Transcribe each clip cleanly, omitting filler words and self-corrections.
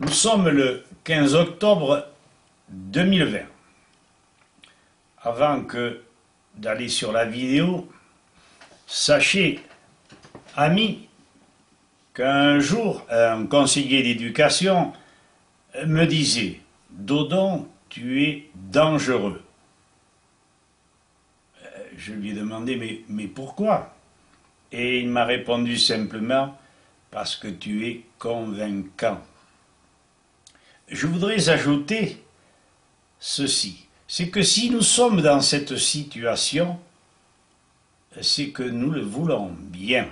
Nous sommes le 15 octobre 2020. Avant d'aller sur la vidéo, sachez, amis, qu'un jour, un conseiller d'éducation me disait « Dodon, tu es dangereux ». Je lui ai demandé « Mais pourquoi ?» Et il m'a répondu simplement « Parce que tu es convaincant ». Je voudrais ajouter ceci, c'est que si nous sommes dans cette situation, c'est que nous le voulons bien.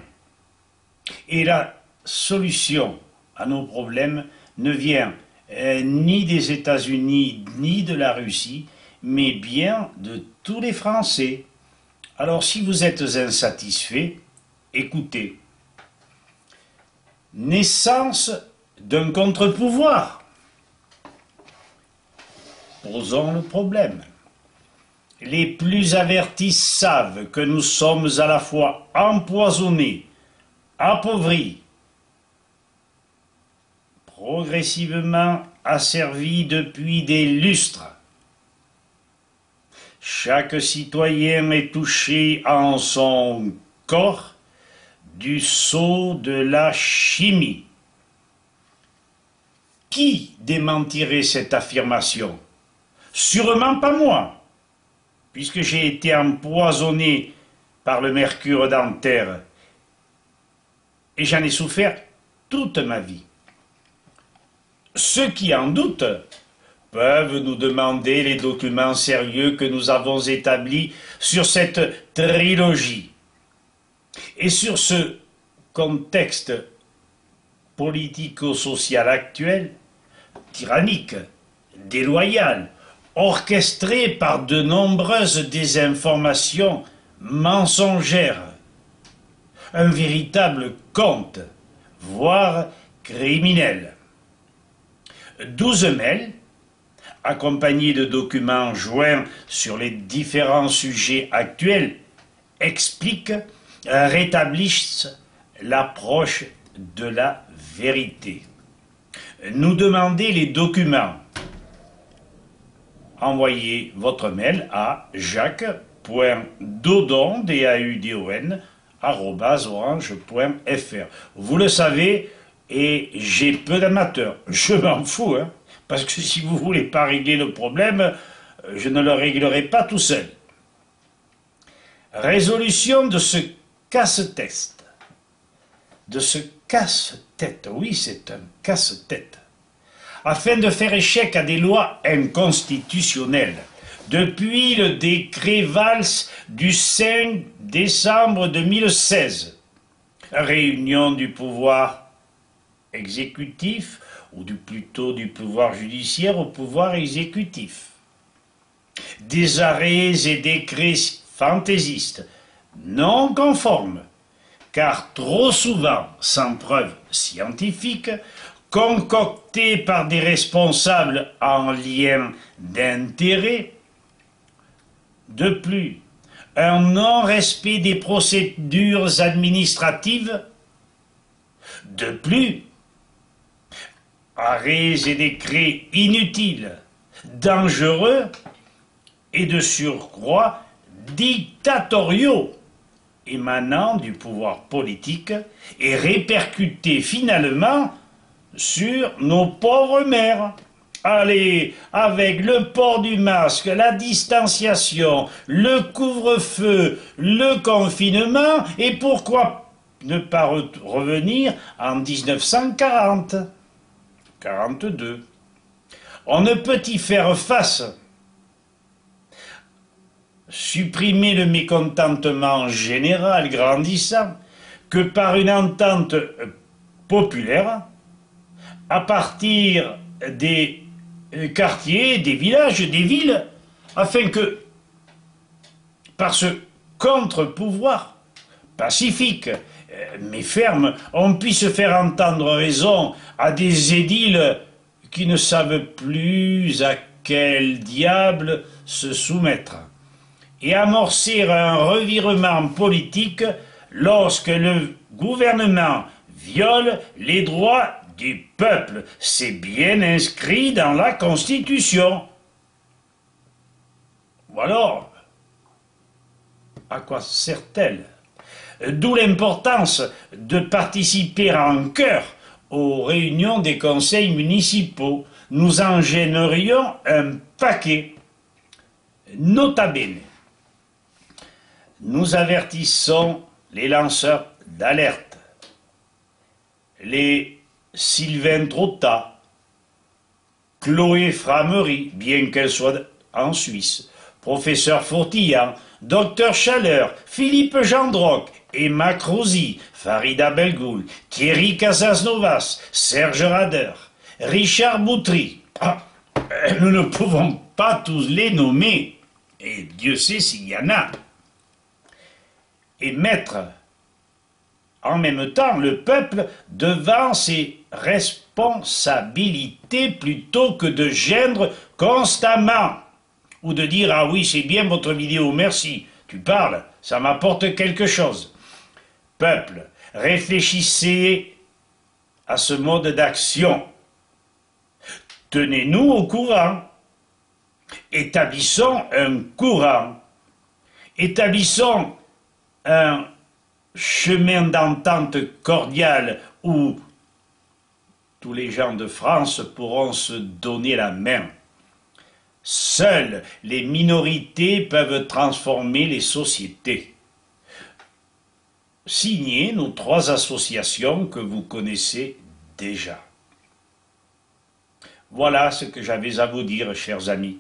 Et la solution à nos problèmes ne vient ni des États-Unis ni de la Russie, mais bien de tous les Français. Alors si vous êtes insatisfait, écoutez. Naissance d'un contre-pouvoir. Posons le problème. Les plus avertis savent que nous sommes à la fois empoisonnés, appauvris, progressivement asservis depuis des lustres. Chaque citoyen est touché en son corps du sceau de la chimie. Qui démentirait cette affirmation ? Sûrement pas moi, puisque j'ai été empoisonné par le mercure dentaire et j'en ai souffert toute ma vie. Ceux qui en doutent peuvent nous demander les documents sérieux que nous avons établis sur cette trilogie. Et sur ce contexte politico-social actuel, tyrannique, déloyal, orchestré par de nombreuses désinformations mensongères, un véritable conte, voire criminel. 12 mails, accompagnés de documents joints sur les différents sujets actuels, expliquent, rétablissent l'approche de la vérité. Nous demander les documents. Envoyez votre mail à jacques.dodon, @orange.fr. Vous le savez, et j'ai peu d'amateurs. Je m'en fous, hein, parce que si vous ne voulez pas régler le problème, je ne le réglerai pas tout seul. Résolution de ce casse-tête. De ce casse-tête, oui, c'est un casse-tête. Afin de faire échec à des lois inconstitutionnelles. Depuis le décret Valls du 5 décembre 2016, réunion du pouvoir exécutif, ou plutôt du pouvoir judiciaire au pouvoir exécutif. Des arrêts et décrets fantaisistes, non conformes, car trop souvent sans preuve scientifique, concoctés par des responsables en lien d'intérêt. De plus, un non-respect des procédures administratives. De plus, arrêts et décrets inutiles, dangereux et de surcroît dictatoriaux, émanant du pouvoir politique et répercutés finalement sur nos pauvres mères. Allez, avec le port du masque, la distanciation, le couvre-feu, le confinement, et pourquoi ne pas revenir en 1940, 42. On ne peut y faire face. Supprimer le mécontentement général grandissant que par une entente populaire à partir des quartiers, des villages, des villes, afin que, par ce contre-pouvoir pacifique, mais ferme, on puisse faire entendre raison à des édiles qui ne savent plus à quel diable se soumettre, et amorcer un revirement politique lorsque le gouvernement viole les droits du peuple. C'est bien inscrit dans la Constitution. Ou alors, à quoi sert-elle? D'où l'importance de participer en chœur aux réunions des conseils municipaux. Nous en gênerions un paquet. Nota bene. Nous avertissons les lanceurs d'alerte, les Sylvain Trotta, Chloé Framery, bien qu'elle soit en Suisse, professeur Fortillan, docteur Chaleur, Philippe Gendroc, Emma Crozy, Farida Belgoul, Thierry Casasnovas, Serge Rader, Richard Boutry. Nous ne pouvons pas tous les nommer, et Dieu sait s'il y en a. Et mettre en même temps le peuple devant ses responsabilités plutôt que de gêner constamment ou de dire « Ah oui, c'est bien votre vidéo, merci, tu parles, ça m'apporte quelque chose ». Peuple, réfléchissez à ce mode d'action. Tenez-nous au courant. Établissons un courant. Établissons un chemin d'entente cordiale où tous les gens de France pourront se donner la main. Seules les minorités peuvent transformer les sociétés. Signez nos 3 associations que vous connaissez déjà. Voilà ce que j'avais à vous dire, chers amis.